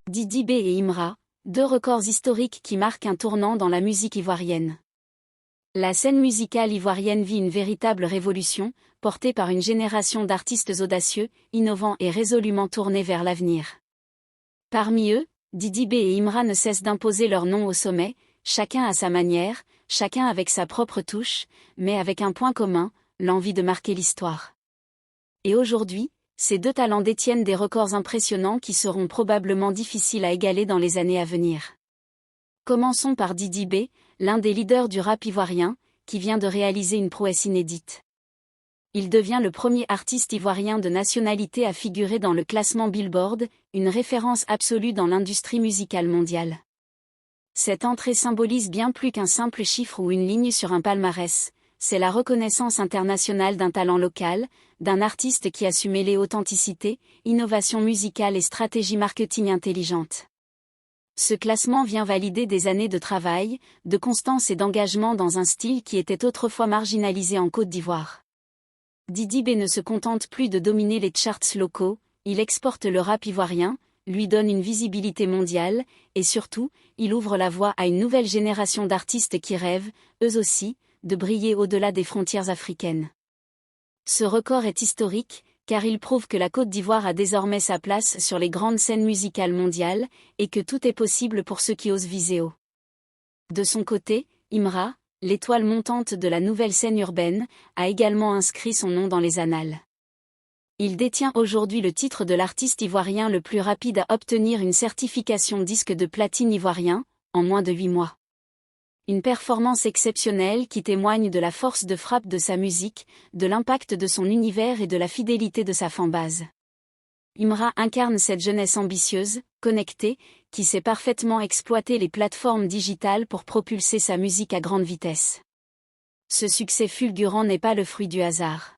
Didi B et Imra, deux records historiques qui marquent un tournant dans la musique ivoirienne. La scène musicale ivoirienne vit une véritable révolution, portée par une génération d'artistes audacieux, innovants et résolument tournés vers l'avenir. Parmi eux, Didi B et Imra ne cessent d'imposer leur nom au sommet, chacun à sa manière, chacun avec sa propre touche, mais avec un point commun, l'envie de marquer l'histoire. Et aujourd'hui, ces deux talents détiennent des records impressionnants qui seront probablement difficiles à égaler dans les années à venir. Commençons par Didi B, l'un des leaders du rap ivoirien, qui vient de réaliser une prouesse inédite. Il devient le premier artiste ivoirien de nationalité à figurer dans le classement Billboard, une référence absolue dans l'industrie musicale mondiale. Cette entrée symbolise bien plus qu'un simple chiffre ou une ligne sur un palmarès, c'est la reconnaissance internationale d'un talent local, d'un artiste qui a su mêler authenticité, innovation musicale et stratégie marketing intelligente. Ce classement vient valider des années de travail, de constance et d'engagement dans un style qui était autrefois marginalisé en Côte d'Ivoire. Didi B ne se contente plus de dominer les charts locaux, il exporte le rap ivoirien, lui donne une visibilité mondiale, et surtout, il ouvre la voie à une nouvelle génération d'artistes qui rêvent, eux aussi, de briller au-delà des frontières africaines. Ce record est historique, car il prouve que la Côte d'Ivoire a désormais sa place sur les grandes scènes musicales mondiales, et que tout est possible pour ceux qui osent viser haut. De son côté, Imra, l'étoile montante de la nouvelle scène urbaine, a également inscrit son nom dans les annales. Il détient aujourd'hui le titre de l'artiste ivoirien le plus rapide à obtenir une certification disque de platine ivoirien, en moins de 8 mois. Une performance exceptionnelle qui témoigne de la force de frappe de sa musique, de l'impact de son univers et de la fidélité de sa fanbase. Imra incarne cette jeunesse ambitieuse, connectée, qui sait parfaitement exploiter les plateformes digitales pour propulser sa musique à grande vitesse. Ce succès fulgurant n'est pas le fruit du hasard.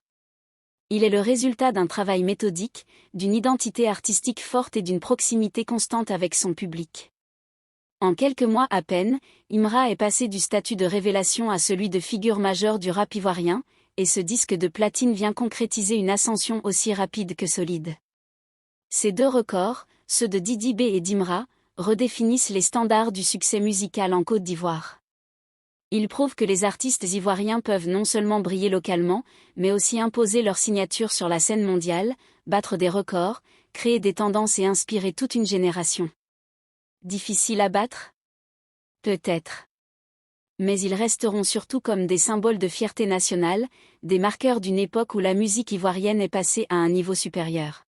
Il est le résultat d'un travail méthodique, d'une identité artistique forte et d'une proximité constante avec son public. En quelques mois à peine, Imra est passé du statut de révélation à celui de figure majeure du rap ivoirien, et ce disque de platine vient concrétiser une ascension aussi rapide que solide. Ces deux records, ceux de Didi B et d'Imra, redéfinissent les standards du succès musical en Côte d'Ivoire. Ils prouvent que les artistes ivoiriens peuvent non seulement briller localement, mais aussi imposer leur signature sur la scène mondiale, battre des records, créer des tendances et inspirer toute une génération. Difficile à battre ? Peut-être. Mais ils resteront surtout comme des symboles de fierté nationale, des marqueurs d'une époque où la musique ivoirienne est passée à un niveau supérieur.